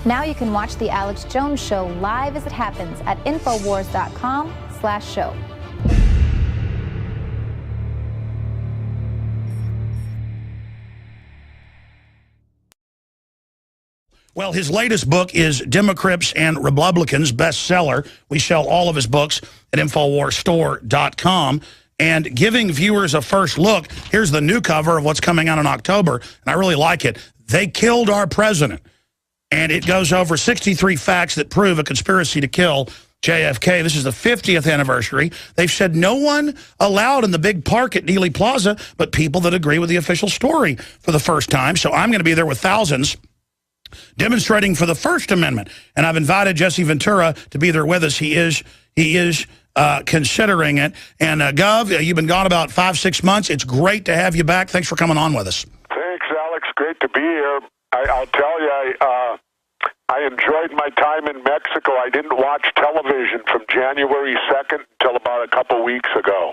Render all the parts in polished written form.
Now you can watch The Alex Jones Show live as it happens at InfoWars.com/show. Well, his latest book is DemoCRIPS and ReBLOODlicans, bestseller. We sell all of his books at InfoWarsStore.com. And giving viewers a first look, here's the new cover of what's coming out in October, and I really like it. They killed our president. And it goes over 63 facts that prove a conspiracy to kill JFK. This is the 50th anniversary. They've said no one allowed in the big park at Dealey Plaza but people that agree with the official story for the first time. So I'm going to be there with thousands demonstrating for the First Amendment. And I've invited Jesse Ventura to be there with us. He is considering it. And Gov, you've been gone about 5-6 months. It's great to have you back. Thanks for coming on with us. Thanks, Alex. Great to be here. I'll tell you, I enjoyed my time in Mexico. I didn't watch television from January 2nd until about a couple weeks ago.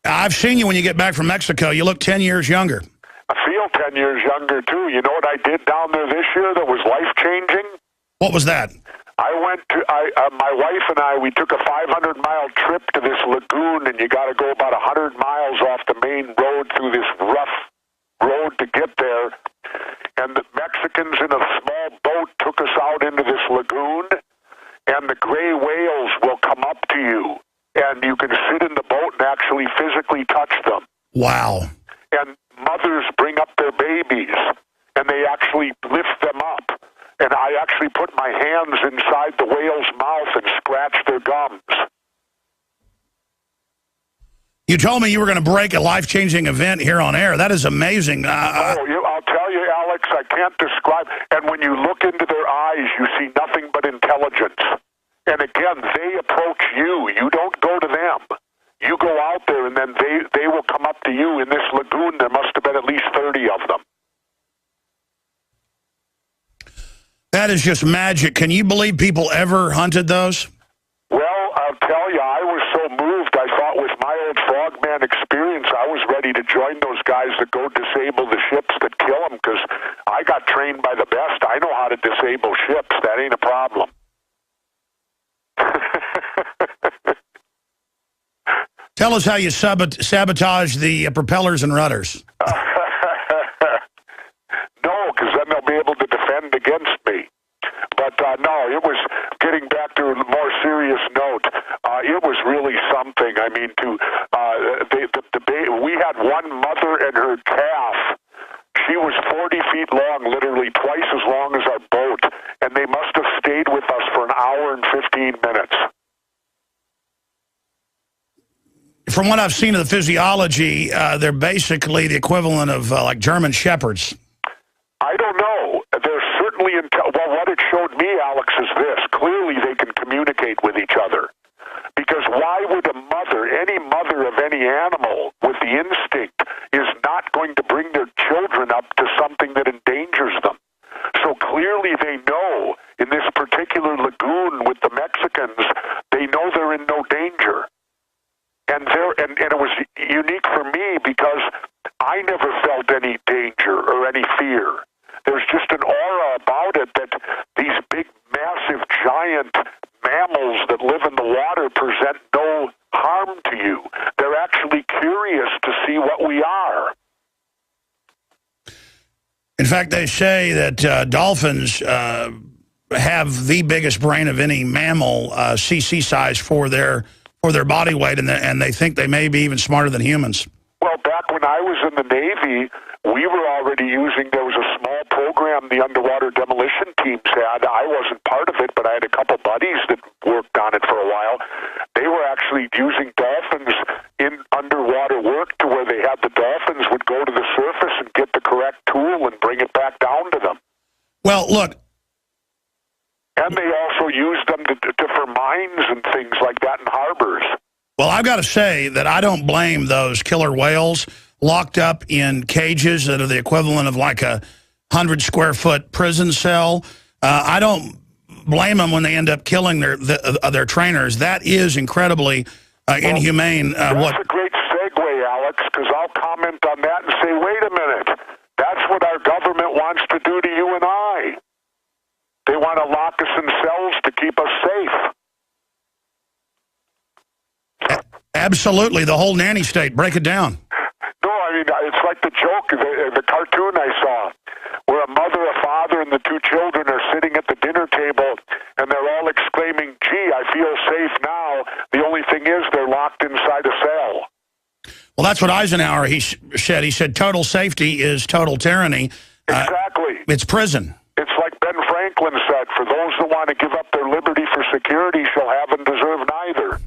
I've seen you when you get back from Mexico. You look 10 years younger. I feel 10 years younger, too. You know what I did down there this year that was life-changing? What was that? I went to, my wife and I, we took a 500-mile trip to this lagoon, and you got to go about 100 miles off the main road through this rough road to get there. And the Mexicans in a small boat took us out into this lagoon, and the gray whales will come up to you, and you can sit in the boat and actually physically touch them. Wow. And mothers bring up their babies, and they actually lift them up. And I actually put my hands inside the whale's mouth and scratched their gums. You told me you were going to break a life-changing event here on air. That is amazing. I'll tell you, Alex, I can't describe. And when you look into their eyes, you see nothing but intelligence. And again, they approach you. You don't go to them. You go out there, and then they will come up to you. In this lagoon, there must have been at least 30 of them. That is just magic. Can you believe people ever hunted those? Well, I'll tell you, I was so moved. I thought with my old frogman experience, I was ready to join those guys that go disable the ships that kill them, because I got trained by the best. I know how to disable ships. That ain't a problem. Tell us how you sabotage the propellers and rudders. No, because then they'll be able to defend against me. But no, it was, getting back to a more serious note, it was really something. I mean, we had one mother and her calf. She was 40 feet long, literally twice as long as our boat, and they must have stayed with us for an hour and 15 minutes. From what I've seen of the physiology, they're basically the equivalent of like German shepherds. I don't know. They're certainly, well, what it showed me, Alex, is this. Clearly they can communicate with each other. Because why would a mother, any mother of any animal with the instinct, is not going to bring their children up to something that endangers them? So clearly they know, in this particular lagoon with the Mexicans, they know they're in no danger. And it was unique for me because I never felt any danger or any fear. There's just an aura about it that these big, massive, giant mammals that live in the water present no harm to you. They're actually curious to see what we are. In fact, they say that dolphins have the biggest brain of any mammal, cc size for their body weight, and they think they may be even smarter than humans. Well, back when I was in the Navy, we were already using, there was a small program the underwater demolition teams had. I wasn't part of it, but I had a couple buddies that worked on it for a while. They were actually using dolphins in underwater work to where they had the dolphins would go to the surface and get the correct tool and bring it back down to them. Well, look. And they also used them for mines and things like that in harbors. Well, I've got to say that I don't blame those killer whales locked up in cages that are the equivalent of like a 100-square-foot prison cell. I don't blame them when they end up killing their trainers. That is incredibly inhumane. That's a great segue, Alex, because I'll comment on that and say, wait a minute, that's what our government wants to do to you and I. They want to lock us in cells to keep us safe. Absolutely. The whole nanny state. Break it down. No, I mean, it's like the joke, the cartoon I saw, where a mother, a father, and the two children are sitting at the dinner table, and they're all exclaiming, gee, I feel safe now. The only thing is they're locked inside a cell. Well, that's what Eisenhower said. He said total safety is total tyranny. Exactly. It's prison. It's like Ben Franklin said, for those that want to give up their liberty for security shall have and deserve neither.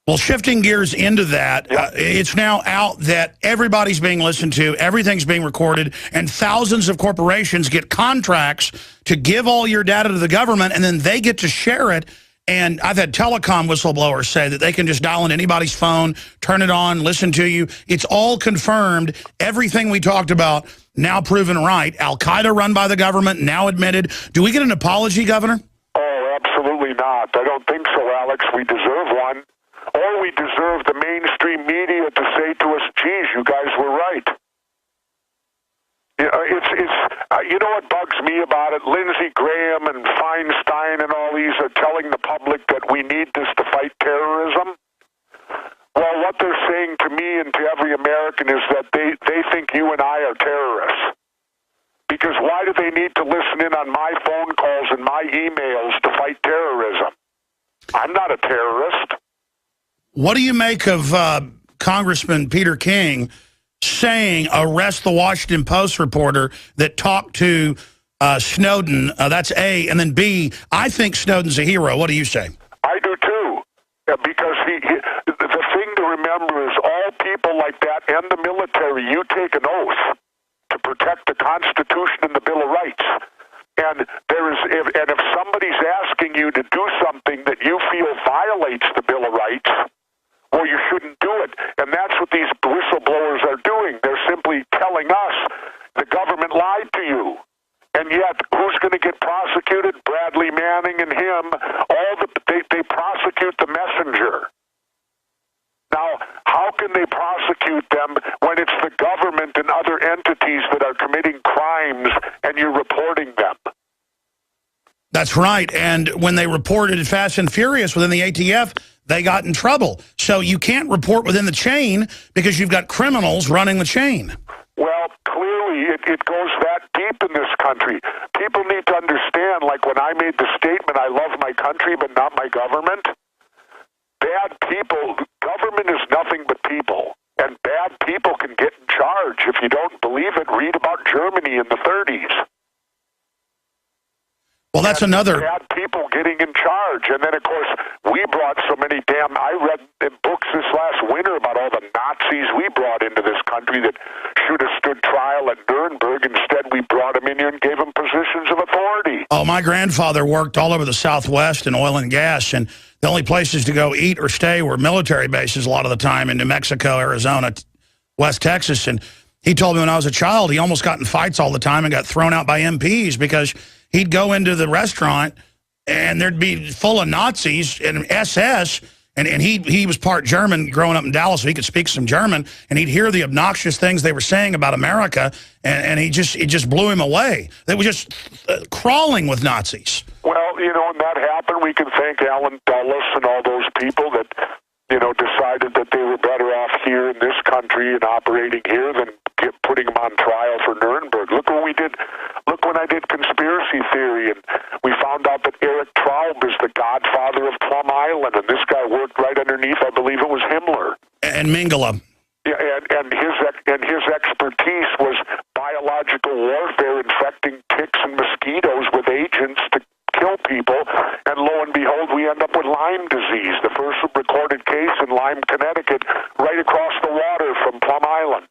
Well, shifting gears into that, it's now out that everybody's being listened to, everything's being recorded, and thousands of corporations get contracts to give all your data to the government, and then they get to share it. And I've had telecom whistleblowers say that they can just dial into anybody's phone, turn it on, listen to you. It's all confirmed. Everything we talked about now proven right. Al-Qaeda run by the government, now admitted. Do we get an apology, Governor? Oh, absolutely not. I don't think so, Alex. We deserve one. Or we deserve the mainstream media to say to us, geez, you guys were right. You know what bugs me about it? Lindsey Graham and Feinstein and all these are telling the public that we need this to fight terrorism. Well, what they're saying to me and to every American is that they think you and I are terrorists. Because why do they need to listen in on my phone calls and my emails to fight terrorism? I'm not a terrorist. What do you make of Congressman Peter King saying arrest the Washington Post reporter that talked to Snowden? That's A. And then B, I think Snowden's a hero. What do you say? I do too. Because the thing to remember is all people like that and the military, you take an oath to protect the Constitution and the Bill of Rights. And if somebody's asking you to do something that you feel violates the Bill of Rights, well, you shouldn't do it. And that's what these whistleblowers are doing. They're simply telling us the government lied to you. And yet, who's going to get prosecuted? Bradley Manning and him. They prosecute the messenger. Now, how can they prosecute them when it's the government and other entities that are committing crimes and you're reporting them? That's right. And when they reported Fast and Furious within the ATF, they got in trouble. So you can't report within the chain because you've got criminals running the chain. Well, clearly it goes that deep in this country. People need to understand, like when I made the statement, I love my country but not my government. Bad people, government is nothing but people. And bad people can get in charge. If you don't believe it, read about Germany in the 30s. Well, that's another... Bad people getting in charge. And then, of course, we brought so many I read in books this last winter about all the Nazis we brought into this country that should have stood trial at Nuremberg. Instead, we brought them in here and gave them positions of authority. Oh, my grandfather worked all over the Southwest in oil and gas, and the only places to go eat or stay were military bases a lot of the time in New Mexico, Arizona, West Texas. And he told me when I was a child, he almost got in fights all the time and got thrown out by MPs because he'd go into the restaurant and there'd be full of Nazis and SS, and he was part German growing up in Dallas, so he could speak some German, and he'd hear the obnoxious things they were saying about America, and it just blew him away. They were just crawling with Nazis. Well, when that happened, we can thank Alan Dulles and all those people that, decided that they were better off here in this country and operating here than putting them on trial for Nuremberg. Look what we did. Look when I did conspiracy theory, and we found out that Eric Traub is the godfather of Plum Island, and this guy worked right underneath, I believe it was Himmler. And Mengele. Yeah, and his expertise was biological warfare, infecting ticks and mosquitoes with agents to kill people, and lo and behold, we end up with Lyme disease, the first recorded case in Lyme, Connecticut, right across the water from Plum Island.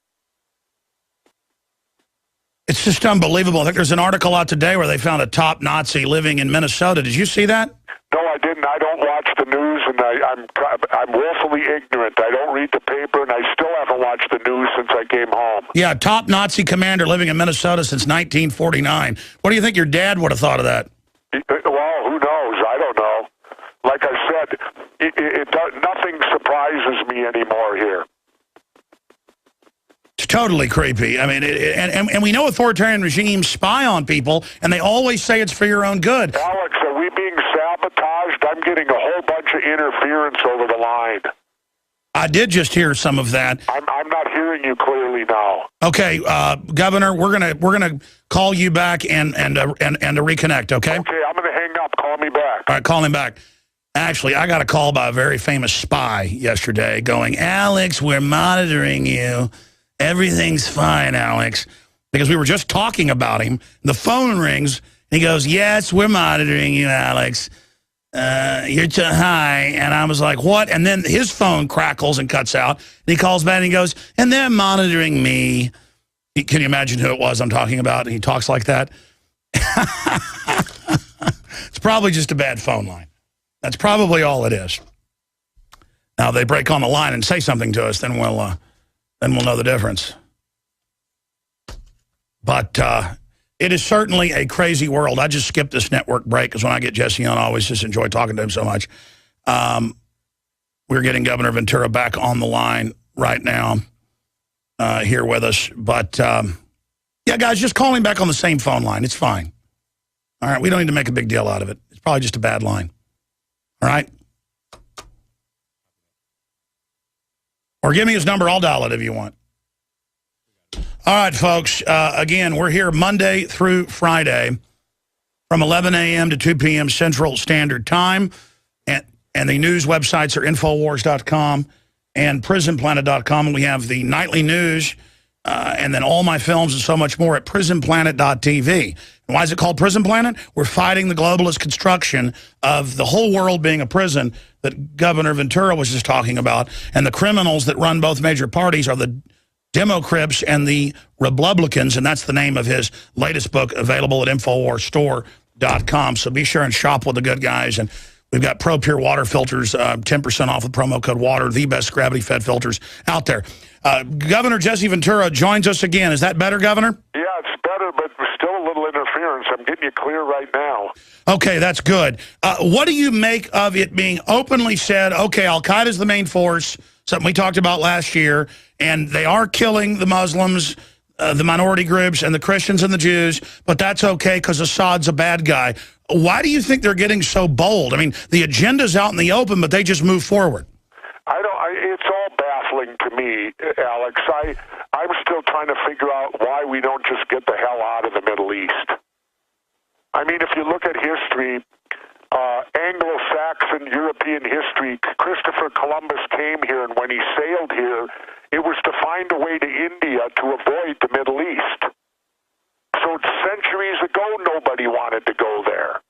It's just unbelievable. I think there's an article out today where they found a top Nazi living in Minnesota. Did you see that? No, I didn't. I don't watch the news, and I'm woefully ignorant. I don't read the paper, and I still haven't watched the news since I came home. Yeah, top Nazi commander living in Minnesota since 1949. What do you think your dad would have thought of that? Well, who knows? I don't know. Like I said, nothing surprises me anymore here. totally creepy. I mean, and we know authoritarian regimes spy on people, and they always say it's for your own good. Alex, are we being sabotaged? I'm getting a whole bunch of interference over the line. I did just hear some of that. I'm not hearing you clearly now. Okay, Governor, we're gonna call you back and to reconnect. Okay. Okay, I'm gonna hang up. Call me back. All right, call him back. Actually, I got a call by a very famous spy yesterday going, Alex, we're monitoring you. Everything's fine, Alex. Because we were just talking about him. The phone rings, and he goes, yes, we're monitoring you, Alex. You're too high. And I was like, what? And then his phone crackles and cuts out. And he calls back and he goes, and they're monitoring me. Can you imagine who it was I'm talking about? And he talks like that. It's probably just a bad phone line. That's probably all it is. Now, they break on the line and say something to us, then we'll know the difference. But it is certainly a crazy world. I just skipped this network break because when I get Jesse on, I always just enjoy talking to him so much. We're getting Governor Ventura back on the line right now here with us. But, yeah, guys, just call him back on the same phone line. It's fine. All right, we don't need to make a big deal out of it. It's probably just a bad line. All right? Or give me his number. I'll dial it if you want. All right, folks. Again, we're here Monday through Friday from 11 a.m. to 2 p.m. Central Standard Time. And the news websites are InfoWars.com and PrisonPlanet.com. And we have the nightly news and then all my films and so much more at PrisonPlanet.tv. And why is it called Prison Planet? We're fighting the globalist construction of the whole world being a prison that Governor Ventura was just talking about. And the criminals that run both major parties are the DemoCRIPS and the ReBLOODlicans, and that's the name of his latest book, available at InfoWarsStore.com. So be sure and shop with the good guys. And we've got Pro Pure water filters, 10% off with promo code WATER, the best gravity-fed filters out there. Governor Jesse Ventura joins us again. Is that better, Governor? Yeah, it's better, but there's still a little interference. I'm getting you clear right now. Okay, that's good. What do you make of it being openly said, okay, Al-Qaeda's the main force, something we talked about last year, and they are killing the Muslims, the minority groups, and the Christians and the Jews, but that's okay because Assad's a bad guy. Why do you think they're getting so bold? I mean, the agenda's out in the open, but they just move forward. It's all baffling to me, Alex. I'm still trying to figure out why we don't just get the hell out of the Middle East. I mean, if you look at history, Anglo-Saxon European history, Christopher Columbus came here, and when he sailed here, it was to find a way to India to avoid the Middle East. So centuries ago, nobody wanted to go there.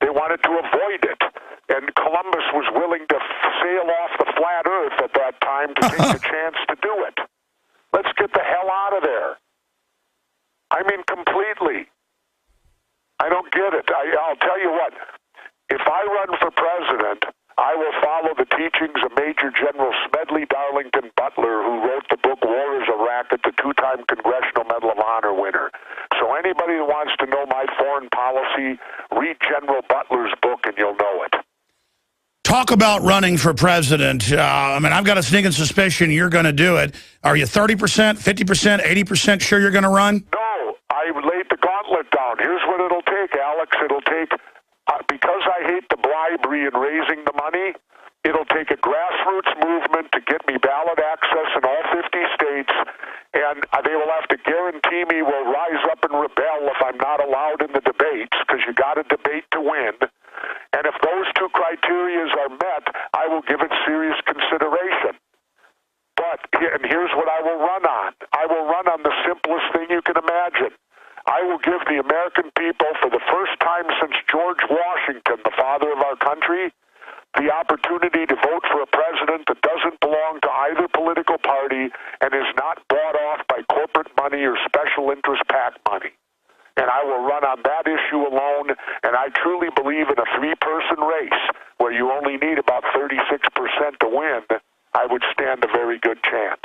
They wanted to avoid it. And Columbus was willing to sail off the flat earth at that time to take the chance to do it. Let's get the hell out of there. I mean, completely. I don't get it. I'll tell you what. If I run for president, I will follow the teachings of Major General Smedley Darlington Butler, who wrote the book War is a Racket, the two-time Congressional Medal of Honor winner. So anybody who wants to know my foreign policy, read General Butler's book and you'll know it. Talk about running for president. I mean, I've got a sneaking suspicion you're going to do it. Are you 30%, 50%, 80% sure you're going to run? No, I laid the gauntlet down. Here's what it'll take, Alex. It'll take, because I hate the bribery and raising the money, it'll take a grassroots movement to get me ballot access in all 50 states, and they will have to guarantee me we'll rise up and rebel if I'm not allowed in the debates, because you got to debate to win. And if those two criteria are met, I will give it serious consideration. But, and here's what I will run on. I will run on the simplest thing you can imagine. I will give the American people, for the first time since George Washington, the father of our country, the opportunity to vote for a president that doesn't belong to either political party and is not bought off by corporate money or special interest PAC money. And I will run on that issue alone, and I truly believe in a three-person race where you only need about 36% to win, I would stand a very good chance.